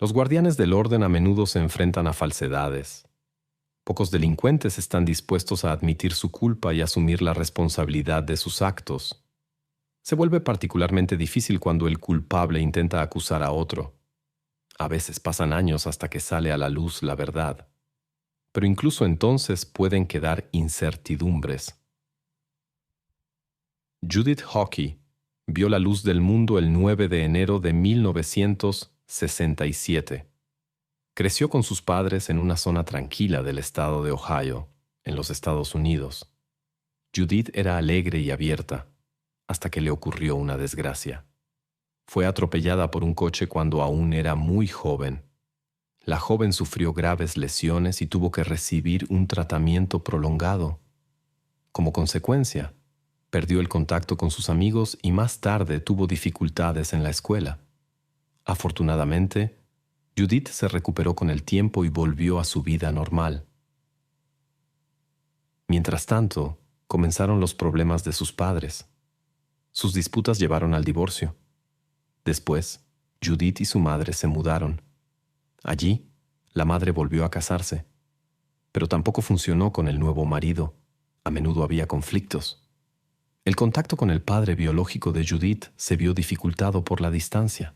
Los guardianes del orden a menudo se enfrentan a falsedades. Pocos delincuentes están dispuestos a admitir su culpa y asumir la responsabilidad de sus actos. Se vuelve particularmente difícil cuando el culpable intenta acusar a otro. A veces pasan años hasta que sale a la luz la verdad. Pero incluso entonces pueden quedar incertidumbres. Judith Hockey vio la luz del mundo el 9 de enero de 1967. Creció con sus padres en una zona tranquila del estado de Ohio, en los Estados Unidos. Judith era alegre y abierta, hasta que le ocurrió una desgracia. Fue atropellada por un coche cuando aún era muy joven. La joven sufrió graves lesiones y tuvo que recibir un tratamiento prolongado. Como consecuencia, perdió el contacto con sus amigos y más tarde tuvo dificultades en la escuela. Afortunadamente, Judith se recuperó con el tiempo y volvió a su vida normal. Mientras tanto, comenzaron los problemas de sus padres. Sus disputas llevaron al divorcio. Después, Judith y su madre se mudaron. Allí, la madre volvió a casarse, pero tampoco funcionó con el nuevo marido. A menudo había conflictos. El contacto con el padre biológico de Judith se vio dificultado por la distancia.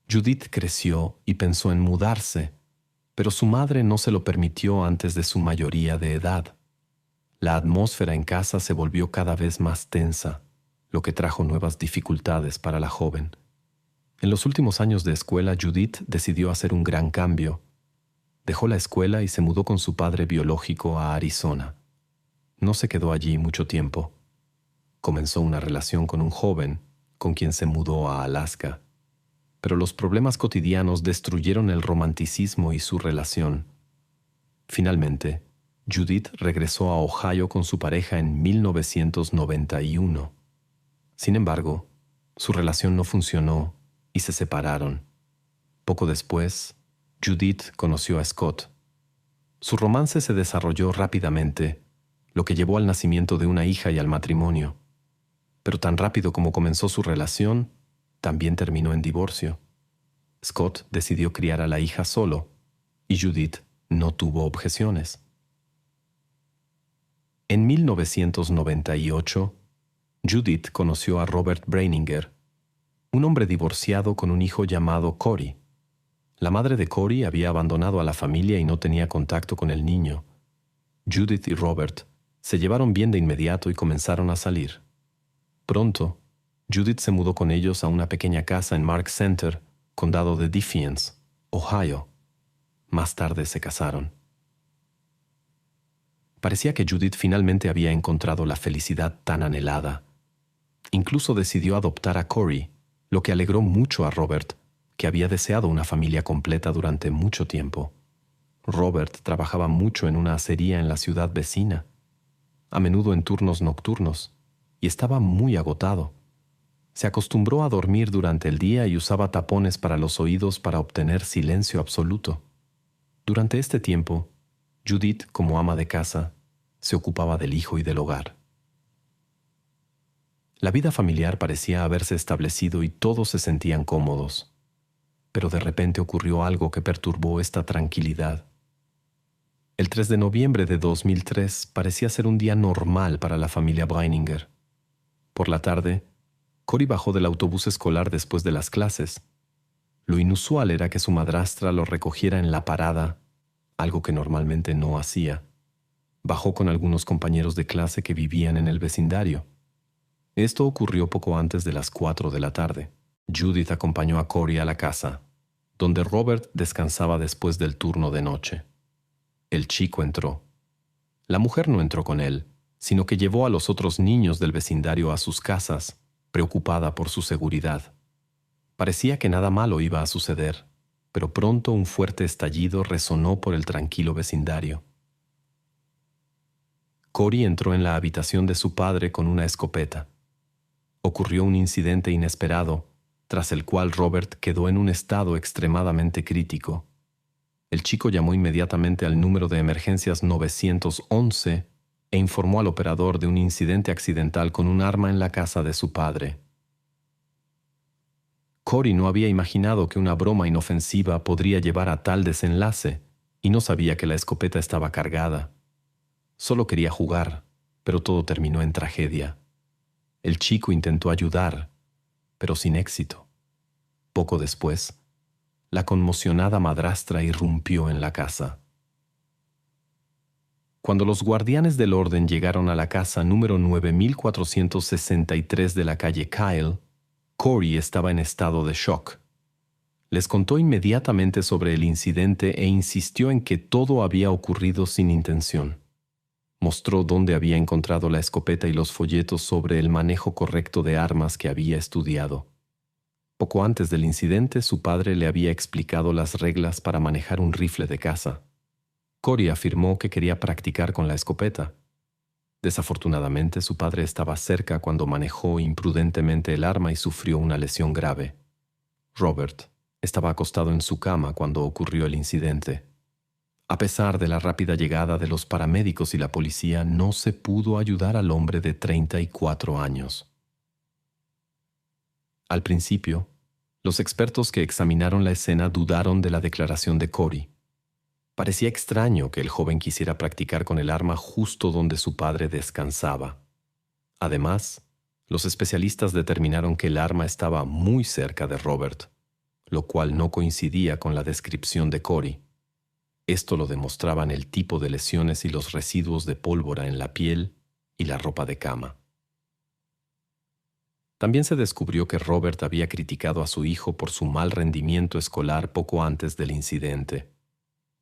Judith creció y pensó en mudarse, pero su madre no se lo permitió antes de su mayoría de edad. La atmósfera en casa se volvió cada vez más tensa, lo que trajo nuevas dificultades para la joven. En los últimos años de escuela, Judith decidió hacer un gran cambio. Dejó la escuela y se mudó con su padre biológico a Arizona. No se quedó allí mucho tiempo. Comenzó una relación con un joven, con quien se mudó a Alaska. Pero los problemas cotidianos destruyeron el romanticismo y su relación. Finalmente, Judith regresó a Ohio con su pareja en 1991. Sin embargo, su relación no funcionó y se separaron. Poco después, Judith conoció a Scott. Su romance se desarrolló rápidamente, lo que llevó al nacimiento de una hija y al matrimonio. Pero tan rápido como comenzó su relación, también terminó en divorcio. Scott decidió criar a la hija solo, y Judith no tuvo objeciones. En 1998, Judith conoció a Robert Breininger, un hombre divorciado con un hijo llamado Cory. La madre de Cory había abandonado a la familia y no tenía contacto con el niño. Judith y Robert se llevaron bien de inmediato y comenzaron a salir. Pronto, Judith se mudó con ellos a una pequeña casa en Mark Center, condado de Defiance, Ohio. Más tarde se casaron. Parecía que Judith finalmente había encontrado la felicidad tan anhelada. Incluso decidió adoptar a Cory, lo que alegró mucho a Robert, que había deseado una familia completa durante mucho tiempo. Robert trabajaba mucho en una acería en la ciudad vecina, a menudo en turnos nocturnos, y estaba muy agotado. Se acostumbró a dormir durante el día y usaba tapones para los oídos para obtener silencio absoluto. Durante este tiempo, Judith, como ama de casa, se ocupaba del hijo y del hogar. La vida familiar parecía haberse establecido y todos se sentían cómodos. Pero de repente ocurrió algo que perturbó esta tranquilidad. El 3 de noviembre de 2003 parecía ser un día normal para la familia Breininger. Por la tarde, Cory bajó del autobús escolar después de las clases. Lo inusual era que su madrastra lo recogiera en la parada, algo que normalmente no hacía. Bajó con algunos compañeros de clase que vivían en el vecindario. Esto ocurrió poco antes de las 4 de la tarde. Judith acompañó a Cory a la casa, donde Robert descansaba después del turno de noche. El chico entró. La mujer no entró con él, sino que llevó a los otros niños del vecindario a sus casas, preocupada por su seguridad. Parecía que nada malo iba a suceder, pero pronto un fuerte estallido resonó por el tranquilo vecindario. Cory entró en la habitación de su padre con una escopeta. Ocurrió un incidente inesperado, tras el cual Robert quedó en un estado extremadamente crítico. El chico llamó inmediatamente al número de emergencias 911 e informó al operador de un incidente accidental con un arma en la casa de su padre. Cory no había imaginado que una broma inofensiva podría llevar a tal desenlace y no sabía que la escopeta estaba cargada. Solo quería jugar, pero todo terminó en tragedia. El chico intentó ayudar, pero sin éxito. Poco después, la conmocionada madrastra irrumpió en la casa. Cuando los guardianes del orden llegaron a la casa número 9463 de la calle Kyle, Cory estaba en estado de shock. Les contó inmediatamente sobre el incidente e insistió en que todo había ocurrido sin intención. Mostró dónde había encontrado la escopeta y los folletos sobre el manejo correcto de armas que había estudiado. Poco antes del incidente, su padre le había explicado las reglas para manejar un rifle de caza. Cory afirmó que quería practicar con la escopeta. Desafortunadamente, su padre estaba cerca cuando manejó imprudentemente el arma y sufrió una lesión grave. Robert estaba acostado en su cama cuando ocurrió el incidente. A pesar de la rápida llegada de los paramédicos y la policía, no se pudo ayudar al hombre de 34 años. Al principio, los expertos que examinaron la escena dudaron de la declaración de Cory. Parecía extraño que el joven quisiera practicar con el arma justo donde su padre descansaba. Además, los especialistas determinaron que el arma estaba muy cerca de Robert, lo cual no coincidía con la descripción de Cory. Esto lo demostraban el tipo de lesiones y los residuos de pólvora en la piel y la ropa de cama. También se descubrió que Robert había criticado a su hijo por su mal rendimiento escolar poco antes del incidente.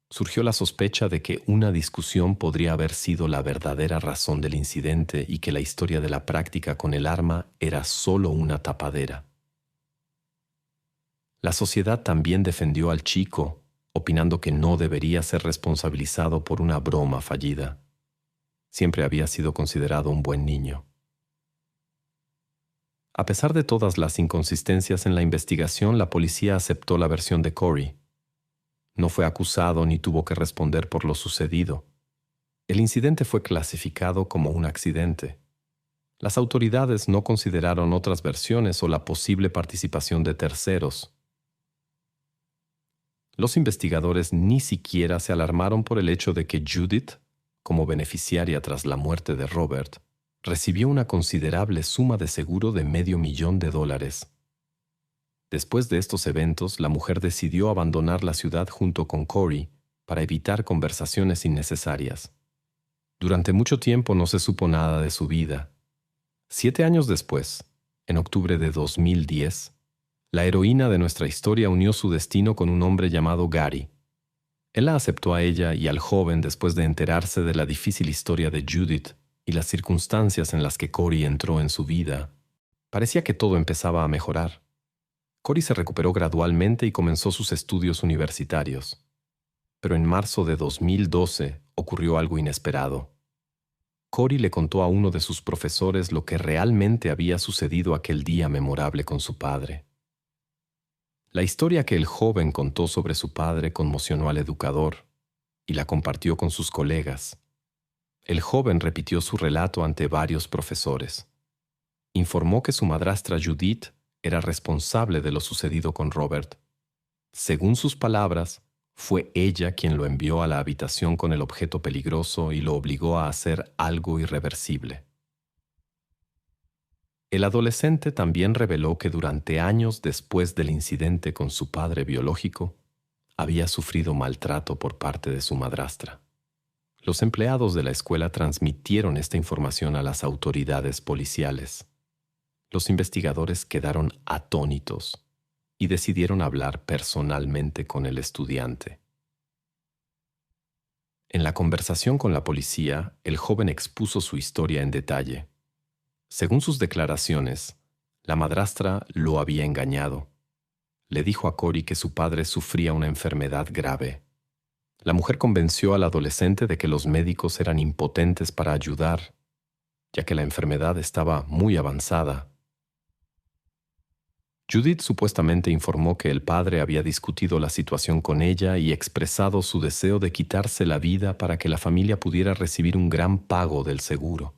Surgió la sospecha de que una discusión podría haber sido la verdadera razón del incidente y que la historia de la práctica con el arma era solo una tapadera. La sociedad también defendió al chico, opinando que no debería ser responsabilizado por una broma fallida. Siempre había sido considerado un buen niño. A pesar de todas las inconsistencias en la investigación, la policía aceptó la versión de Cory. No fue acusado ni tuvo que responder por lo sucedido. El incidente fue clasificado como un accidente. Las autoridades no consideraron otras versiones o la posible participación de terceros. Los investigadores ni siquiera se alarmaron por el hecho de que Judith, como beneficiaria tras la muerte de Robert, recibió una considerable suma de seguro de $500,000. Después de estos eventos, la mujer decidió abandonar la ciudad junto con Cory para evitar conversaciones innecesarias. Durante mucho tiempo no se supo nada de su vida. 7 años después, en octubre de 2010, la heroína de nuestra historia unió su destino con un hombre llamado Gary. Él la aceptó a ella y al joven después de enterarse de la difícil historia de Judith y las circunstancias en las que Cory entró en su vida. Parecía que todo empezaba a mejorar. Cory se recuperó gradualmente y comenzó sus estudios universitarios. Pero en marzo de 2012 ocurrió algo inesperado. Cory le contó a uno de sus profesores lo que realmente había sucedido aquel día memorable con su padre. La historia que el joven contó sobre su padre conmocionó al educador y la compartió con sus colegas. El joven repitió su relato ante varios profesores. Informó que su madrastra Judith era responsable de lo sucedido con Robert. Según sus palabras, fue ella quien lo envió a la habitación con el objeto peligroso y lo obligó a hacer algo irreversible. El adolescente también reveló que durante años después del incidente con su padre biológico, había sufrido maltrato por parte de su madrastra. Los empleados de la escuela transmitieron esta información a las autoridades policiales. Los investigadores quedaron atónitos y decidieron hablar personalmente con el estudiante. En la conversación con la policía, el joven expuso su historia en detalle. Según sus declaraciones, la madrastra lo había engañado. Le dijo a Cory que su padre sufría una enfermedad grave. La mujer convenció al adolescente de que los médicos eran impotentes para ayudar, ya que la enfermedad estaba muy avanzada. Judith supuestamente informó que el padre había discutido la situación con ella y expresado su deseo de quitarse la vida para que la familia pudiera recibir un gran pago del seguro.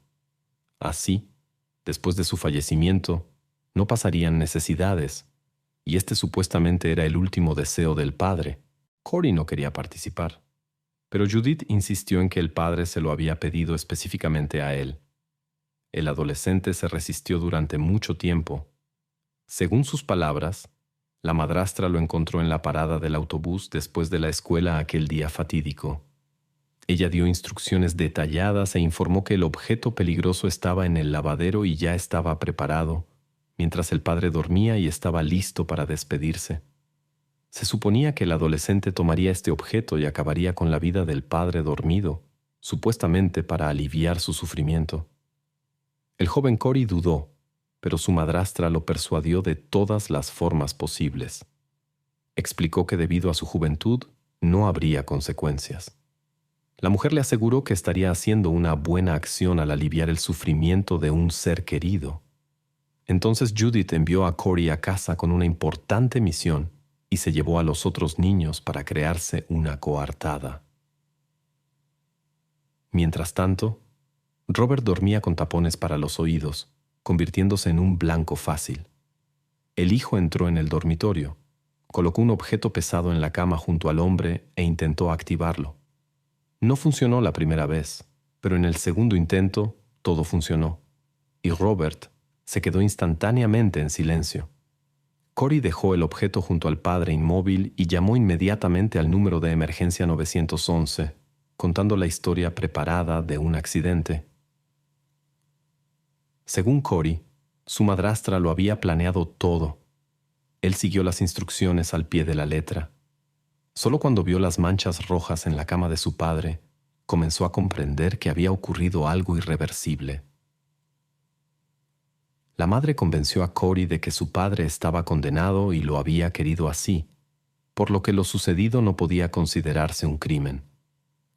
Así, después de su fallecimiento, no pasarían necesidades, y este supuestamente era el último deseo del padre. Corey no quería participar, pero Judith insistió en que el padre se lo había pedido específicamente a él. El adolescente se resistió durante mucho tiempo. Según sus palabras, la madrastra lo encontró en la parada del autobús después de la escuela aquel día fatídico. Ella dio instrucciones detalladas e informó que el objeto peligroso estaba en el lavadero y ya estaba preparado, mientras el padre dormía y estaba listo para despedirse. Se suponía que el adolescente tomaría este objeto y acabaría con la vida del padre dormido, supuestamente para aliviar su sufrimiento. El joven Corey dudó, pero su madrastra lo persuadió de todas las formas posibles. Explicó que debido a su juventud no habría consecuencias. La mujer le aseguró que estaría haciendo una buena acción al aliviar el sufrimiento de un ser querido. Entonces Judith envió a Corey a casa con una importante misión y se llevó a los otros niños para crearse una coartada. Mientras tanto, Robert dormía con tapones para los oídos, convirtiéndose en un blanco fácil. El hijo entró en el dormitorio, colocó un objeto pesado en la cama junto al hombre e intentó activarlo. No funcionó la primera vez, pero en el segundo intento todo funcionó, y Robert se quedó instantáneamente en silencio. Corey dejó el objeto junto al padre inmóvil y llamó inmediatamente al número de emergencia 911, contando la historia preparada de un accidente. Según Corey, su madrastra lo había planeado todo. Él siguió las instrucciones al pie de la letra. Solo cuando vio las manchas rojas en la cama de su padre, comenzó a comprender que había ocurrido algo irreversible. La madre convenció a Corey de que su padre estaba condenado y lo había querido así, por lo que lo sucedido no podía considerarse un crimen.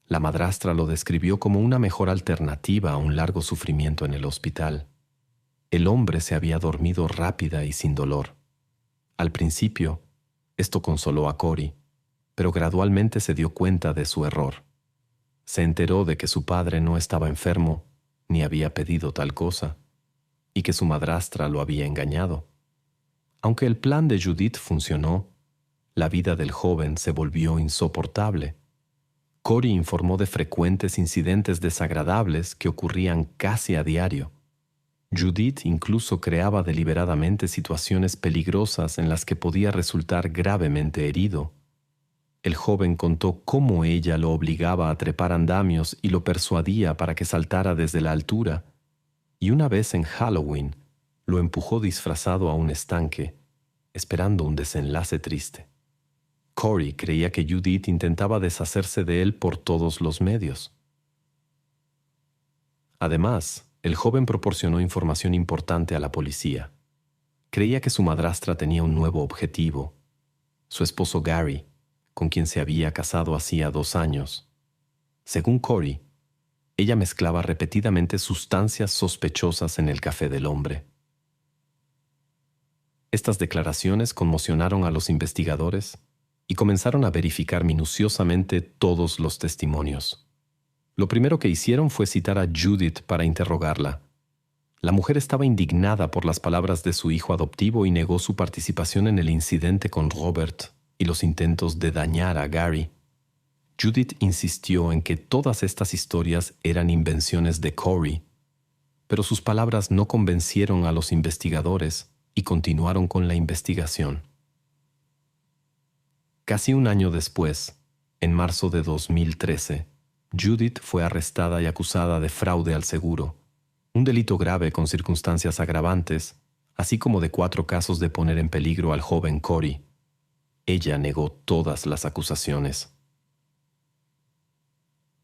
La madrastra lo describió como una mejor alternativa a un largo sufrimiento en el hospital. El hombre se había dormido rápida y sin dolor. Al principio, esto consoló a Corey, pero gradualmente se dio cuenta de su error. Se enteró de que su padre no estaba enfermo ni había pedido tal cosa, y que su madrastra lo había engañado. Aunque el plan de Judith funcionó, la vida del joven se volvió insoportable. Corey informó de frecuentes incidentes desagradables que ocurrían casi a diario. Judith incluso creaba deliberadamente situaciones peligrosas en las que podía resultar gravemente herido. El joven contó cómo ella lo obligaba a trepar andamios y lo persuadía para que saltara desde la altura, y una vez en Halloween lo empujó disfrazado a un estanque, esperando un desenlace triste. Corey creía que Judith intentaba deshacerse de él por todos los medios. Además, el joven proporcionó información importante a la policía. Creía que su madrastra tenía un nuevo objetivo: su esposo Gary, con quien se había casado hacía 2 años. Según Corey, ella mezclaba repetidamente sustancias sospechosas en el café del hombre. Estas declaraciones conmocionaron a los investigadores y comenzaron a verificar minuciosamente todos los testimonios. Lo primero que hicieron fue citar a Judith para interrogarla. La mujer estaba indignada por las palabras de su hijo adoptivo y negó su participación en el incidente con Robert y los intentos de dañar a Gary. Judith insistió en que todas estas historias eran invenciones de Corey, pero sus palabras no convencieron a los investigadores y continuaron con la investigación. Casi un año después, en marzo de 2013, Judith fue arrestada y acusada de fraude al seguro, un delito grave con circunstancias agravantes, así como de 4 casos de poner en peligro al joven Corey. Ella negó todas las acusaciones.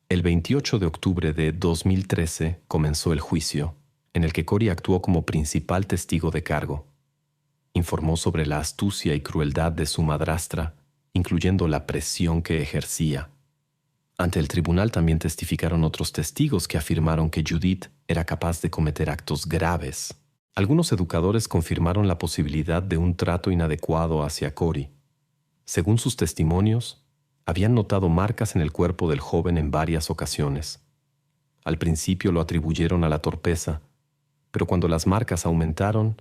El 28 de octubre de 2013 comenzó el juicio, en el que Corey actuó como principal testigo de cargo. Informó sobre la astucia y crueldad de su madrastra, incluyendo la presión que ejercía. Ante el tribunal también testificaron otros testigos que afirmaron que Judith era capaz de cometer actos graves. Algunos educadores confirmaron la posibilidad de un trato inadecuado hacia Corey. Según sus testimonios, habían notado marcas en el cuerpo del joven en varias ocasiones. Al principio lo atribuyeron a la torpeza, pero cuando las marcas aumentaron,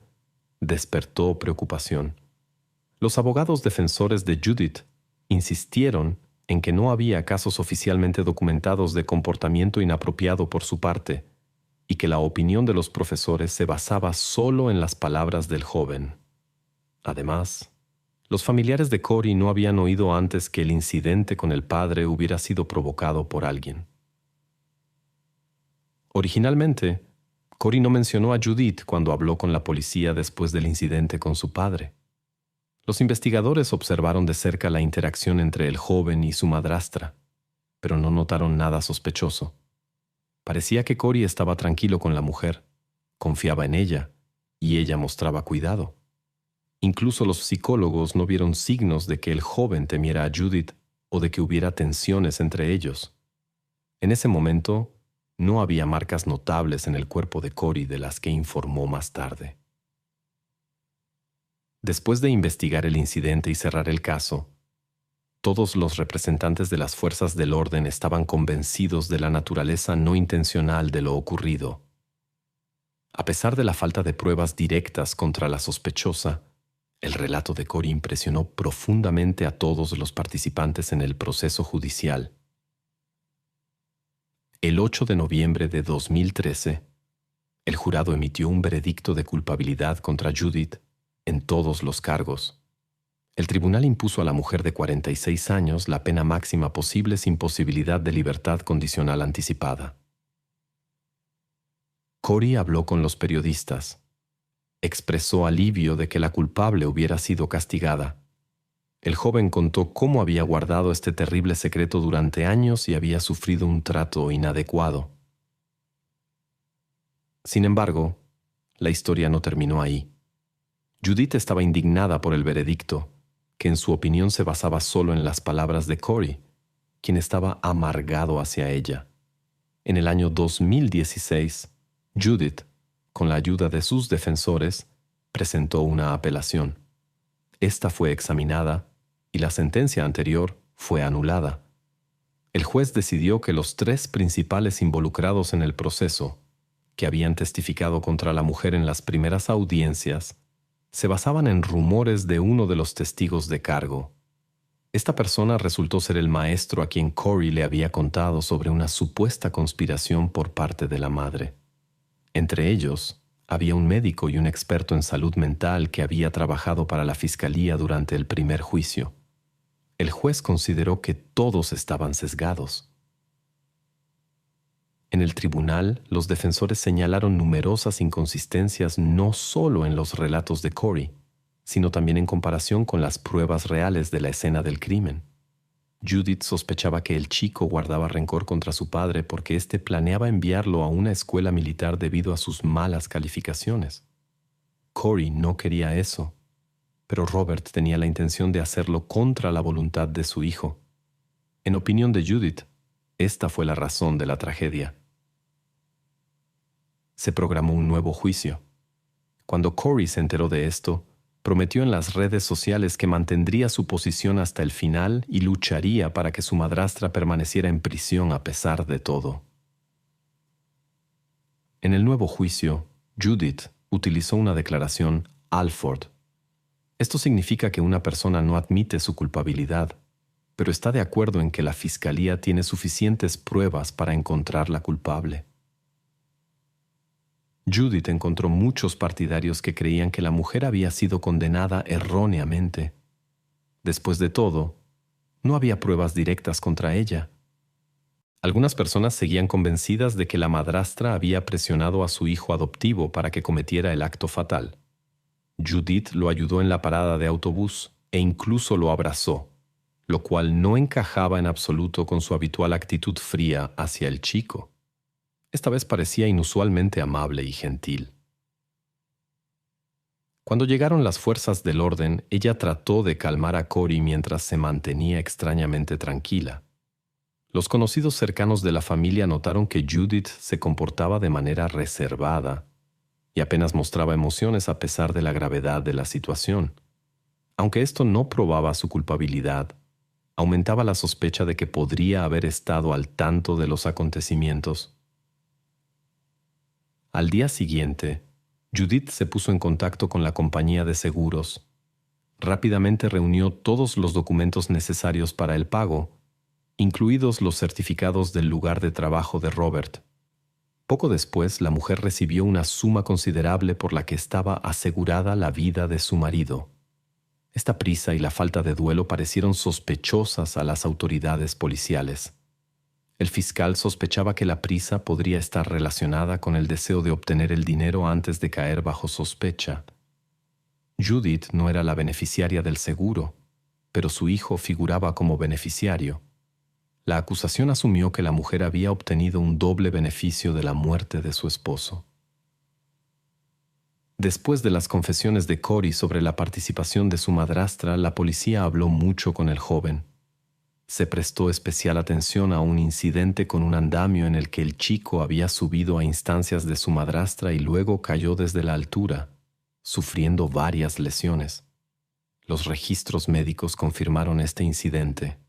despertó preocupación. Los abogados defensores de Judith insistieron en que no había casos oficialmente documentados de comportamiento inapropiado por su parte y que la opinión de los profesores se basaba solo en las palabras del joven. Además, los familiares de Corey no habían oído antes que el incidente con el padre hubiera sido provocado por alguien. Originalmente, Corey no mencionó a Judith cuando habló con la policía después del incidente con su padre. Los investigadores observaron de cerca la interacción entre el joven y su madrastra, pero no notaron nada sospechoso. Parecía que Corey estaba tranquilo con la mujer, confiaba en ella, y ella mostraba cuidado. Incluso los psicólogos no vieron signos de que el joven temiera a Judith o de que hubiera tensiones entre ellos. En ese momento, no había marcas notables en el cuerpo de Corey de las que informó más tarde. Después de investigar el incidente y cerrar el caso, todos los representantes de las fuerzas del orden estaban convencidos de la naturaleza no intencional de lo ocurrido. A pesar de la falta de pruebas directas contra la sospechosa, el relato de Corey impresionó profundamente a todos los participantes en el proceso judicial. El 8 de noviembre de 2013, el jurado emitió un veredicto de culpabilidad contra Judith en todos los cargos. El tribunal impuso a la mujer de 46 años la pena máxima posible sin posibilidad de libertad condicional anticipada. Corey habló con los periodistas. Expresó alivio de que la culpable hubiera sido castigada. El joven contó cómo había guardado este terrible secreto durante años y había sufrido un trato inadecuado. Sin embargo, la historia no terminó ahí. Judith estaba indignada por el veredicto, que en su opinión se basaba solo en las palabras de Corey, quien estaba amargado hacia ella. En el año 2016, Judith, con la ayuda de sus defensores, presentó una apelación. Esta fue examinada y la sentencia anterior fue anulada. El juez decidió que los 3 principales involucrados en el proceso, que habían testificado contra la mujer en las primeras audiencias, se basaban en rumores de uno de los testigos de cargo. Esta persona resultó ser el maestro a quien Corey le había contado sobre una supuesta conspiración por parte de la madre. Entre ellos, había un médico y un experto en salud mental que había trabajado para la fiscalía durante el primer juicio. El juez consideró que todos estaban sesgados. En el tribunal, los defensores señalaron numerosas inconsistencias no solo en los relatos de Corey, sino también en comparación con las pruebas reales de la escena del crimen. Judith sospechaba que el chico guardaba rencor contra su padre porque éste planeaba enviarlo a una escuela militar debido a sus malas calificaciones. Corey no quería eso, pero Robert tenía la intención de hacerlo contra la voluntad de su hijo. En opinión de Judith, esta fue la razón de la tragedia. Se programó un nuevo juicio. Cuando Corey se enteró de esto, prometió en las redes sociales que mantendría su posición hasta el final y lucharía para que su madrastra permaneciera en prisión a pesar de todo. En el nuevo juicio, Judith utilizó una declaración Alford. Esto significa que una persona no admite su culpabilidad, pero está de acuerdo en que la fiscalía tiene suficientes pruebas para encontrar la culpable. Judith encontró muchos partidarios que creían que la mujer había sido condenada erróneamente. Después de todo, no había pruebas directas contra ella. Algunas personas seguían convencidas de que la madrastra había presionado a su hijo adoptivo para que cometiera el acto fatal. Judith lo ayudó en la parada de autobús e incluso lo abrazó, lo cual no encajaba en absoluto con su habitual actitud fría hacia el chico. Esta vez parecía inusualmente amable y gentil. Cuando llegaron las fuerzas del orden, ella trató de calmar a Corey mientras se mantenía extrañamente tranquila. Los conocidos cercanos de la familia notaron que Judith se comportaba de manera reservada y apenas mostraba emociones a pesar de la gravedad de la situación. Aunque esto no probaba su culpabilidad, aumentaba la sospecha de que podría haber estado al tanto de los acontecimientos. Al día siguiente, Judith se puso en contacto con la compañía de seguros. rápidamente reunió todos los documentos necesarios para el pago, incluidos los certificados del lugar de trabajo de Robert. Poco después, la mujer recibió una suma considerable por la que estaba asegurada la vida de su marido. Esta prisa y la falta de duelo parecieron sospechosas a las autoridades policiales. El fiscal sospechaba que la prisa podría estar relacionada con el deseo de obtener el dinero antes de caer bajo sospecha. Judith no era la beneficiaria del seguro, pero su hijo figuraba como beneficiario. La acusación asumió que la mujer había obtenido un doble beneficio de la muerte de su esposo. Después de las confesiones de Corey sobre la participación de su madrastra, la policía habló mucho con el joven. Se prestó especial atención a un incidente con un andamio en el que el chico había subido a instancias de su madrastra y luego cayó desde la altura, sufriendo varias lesiones. Los registros médicos confirmaron este incidente.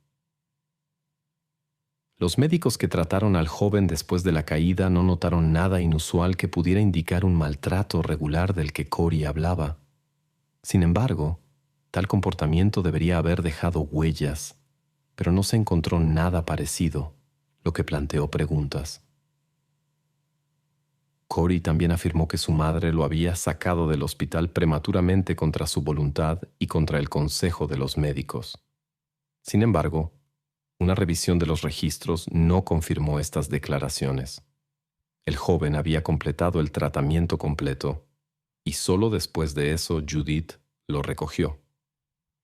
Los médicos que trataron al joven después de la caída no notaron nada inusual que pudiera indicar un maltrato regular del que Corey hablaba. Sin embargo, tal comportamiento debería haber dejado huellas, pero no se encontró nada parecido, lo que planteó preguntas. Corey también afirmó que su madre lo había sacado del hospital prematuramente contra su voluntad y contra el consejo de los médicos. Sin embargo, una revisión de los registros no confirmó estas declaraciones. El joven había completado el tratamiento completo y solo después de eso Judith lo recogió.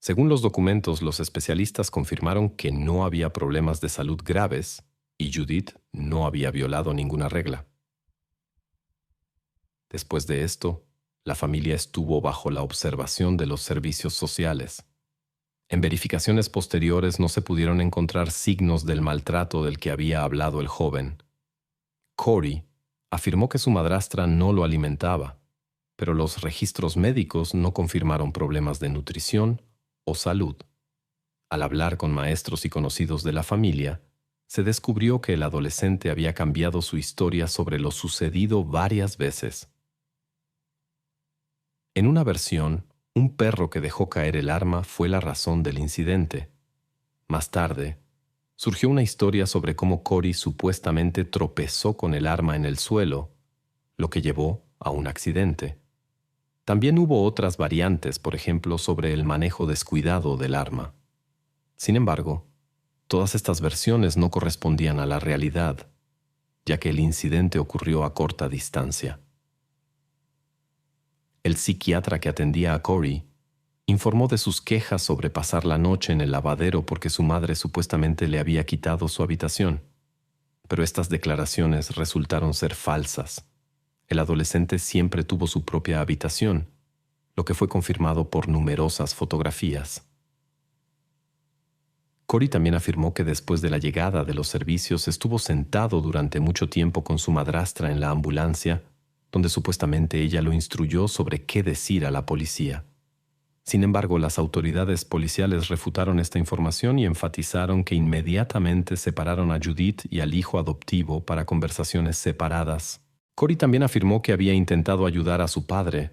Según los documentos, los especialistas confirmaron que no había problemas de salud graves y Judith no había violado ninguna regla. Después de esto, la familia estuvo bajo la observación de los servicios sociales. En verificaciones posteriores no se pudieron encontrar signos del maltrato del que había hablado el joven. Corey afirmó que su madrastra no lo alimentaba, pero los registros médicos no confirmaron problemas de nutrición o salud. Al hablar con maestros y conocidos de la familia, se descubrió que el adolescente había cambiado su historia sobre lo sucedido varias veces. En una versión, un perro que dejó caer el arma fue la razón del incidente. Más tarde, surgió una historia sobre cómo Corey supuestamente tropezó con el arma en el suelo, lo que llevó a un accidente. También hubo otras variantes, por ejemplo, sobre el manejo descuidado del arma. Sin embargo, todas estas versiones no correspondían a la realidad, ya que el incidente ocurrió a corta distancia. El psiquiatra que atendía a Corey informó de sus quejas sobre pasar la noche en el lavadero porque su madre supuestamente le había quitado su habitación. Pero estas declaraciones resultaron ser falsas. El adolescente siempre tuvo su propia habitación, lo que fue confirmado por numerosas fotografías. Corey también afirmó que después de la llegada de los servicios estuvo sentado durante mucho tiempo con su madrastra en la ambulancia, donde supuestamente ella lo instruyó sobre qué decir a la policía. Sin embargo, las autoridades policiales refutaron esta información y enfatizaron que inmediatamente separaron a Judith y al hijo adoptivo para conversaciones separadas. Corey también afirmó que había intentado ayudar a su padre,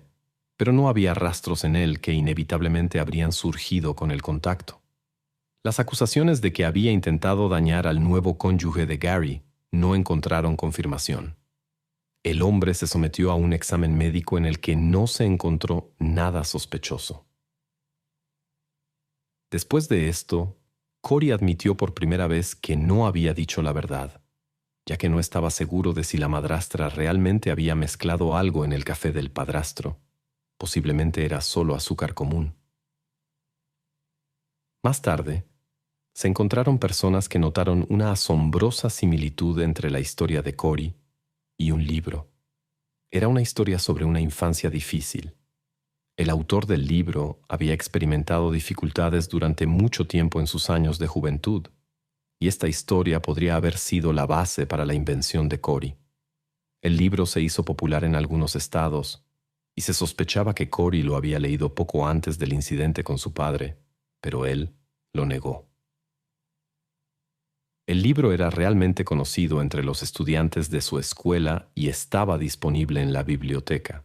pero no había rastros en él que inevitablemente habrían surgido con el contacto. Las acusaciones de que había intentado dañar al nuevo cónyuge de Gary no encontraron confirmación. El hombre se sometió a un examen médico en el que no se encontró nada sospechoso. Después de esto, Corey admitió por primera vez que no había dicho la verdad, ya que no estaba seguro de si la madrastra realmente había mezclado algo en el café del padrastro. Posiblemente era solo azúcar común. Más tarde, se encontraron personas que notaron una asombrosa similitud entre la historia de Corey y un libro. Era una historia sobre una infancia difícil. El autor del libro había experimentado dificultades durante mucho tiempo en sus años de juventud, y esta historia podría haber sido la base para la invención de Corey. El libro se hizo popular en algunos estados, y se sospechaba que Corey lo había leído poco antes del incidente con su padre, pero él lo negó. El libro era realmente conocido entre los estudiantes de su escuela y estaba disponible en la biblioteca.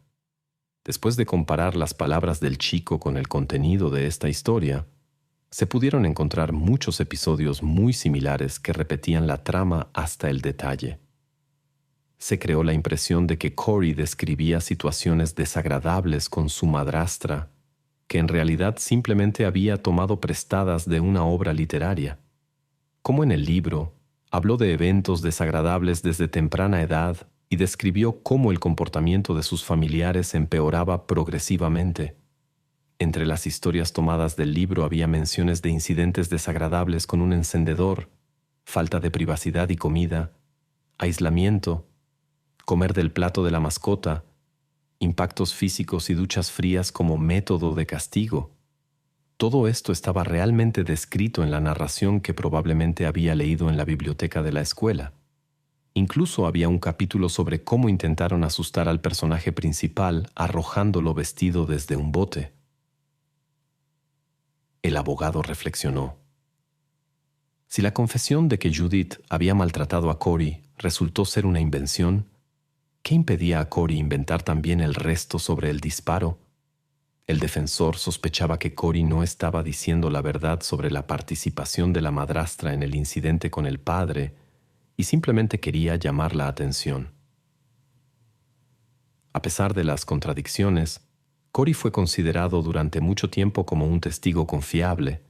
Después de comparar las palabras del chico con el contenido de esta historia, se pudieron encontrar muchos episodios muy similares que repetían la trama hasta el detalle. Se creó la impresión de que Corey describía situaciones desagradables con su madrastra, que en realidad simplemente había tomado prestadas de una obra literaria. Como en el libro, habló de eventos desagradables desde temprana edad y describió cómo el comportamiento de sus familiares empeoraba progresivamente. Entre las historias tomadas del libro había menciones de incidentes desagradables con un encendedor, falta de privacidad y comida, aislamiento, comer del plato de la mascota, impactos físicos y duchas frías como método de castigo. Todo esto estaba realmente descrito en la narración que probablemente había leído en la biblioteca de la escuela. Incluso había un capítulo sobre cómo intentaron asustar al personaje principal arrojándolo vestido desde un bote. El abogado reflexionó. Si la confesión de que Judith había maltratado a Corey resultó ser una invención, ¿qué impedía a Corey inventar también el resto sobre el disparo? El defensor sospechaba que Corey no estaba diciendo la verdad sobre la participación de la madrastra en el incidente con el padre y simplemente quería llamar la atención. A pesar de las contradicciones, Corey fue considerado durante mucho tiempo como un testigo confiable,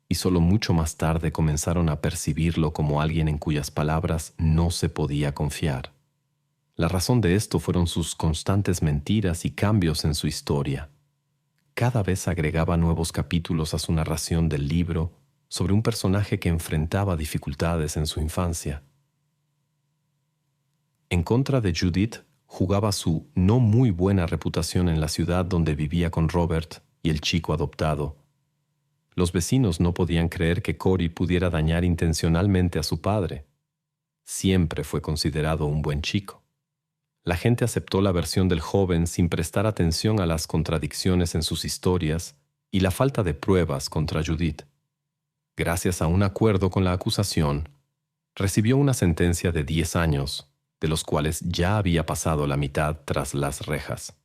y solo mucho más tarde comenzaron a percibirlo como alguien en cuyas palabras no se podía confiar. La razón de esto fueron sus constantes mentiras y cambios en su historia. Cada vez agregaba nuevos capítulos a su narración del libro sobre un personaje que enfrentaba dificultades en su infancia. En contra de Judith, jugaba su no muy buena reputación en la ciudad donde vivía con Robert y el chico adoptado. Los vecinos no podían creer que Corey pudiera dañar intencionalmente a su padre. Siempre fue considerado un buen chico. La gente aceptó la versión del joven sin prestar atención a las contradicciones en sus historias y la falta de pruebas contra Judith. Gracias a un acuerdo con la acusación, recibió una sentencia de 10 años, de los cuales ya había pasado la mitad tras las rejas.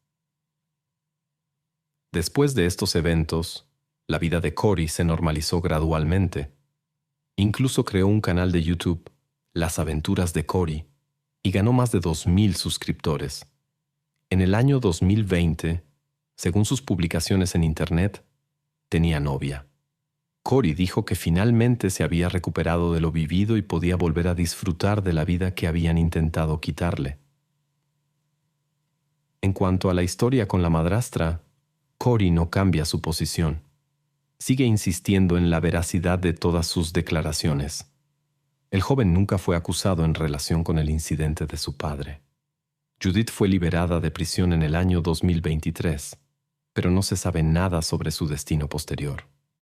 Después de estos eventos, la vida de Corey se normalizó gradualmente. Incluso creó un canal de YouTube, Las Aventuras de Corey, y ganó más de 2,000 suscriptores. En el año 2020, según sus publicaciones en Internet, tenía novia. Corey dijo que finalmente se había recuperado de lo vivido y podía volver a disfrutar de la vida que habían intentado quitarle. En cuanto a la historia con la madrastra, Corey no cambia su posición. Sigue insistiendo en la veracidad de todas sus declaraciones. El joven nunca fue acusado en relación con el incidente de su padre. Judith fue liberada de prisión en el año 2023, pero no se sabe nada sobre su destino posterior.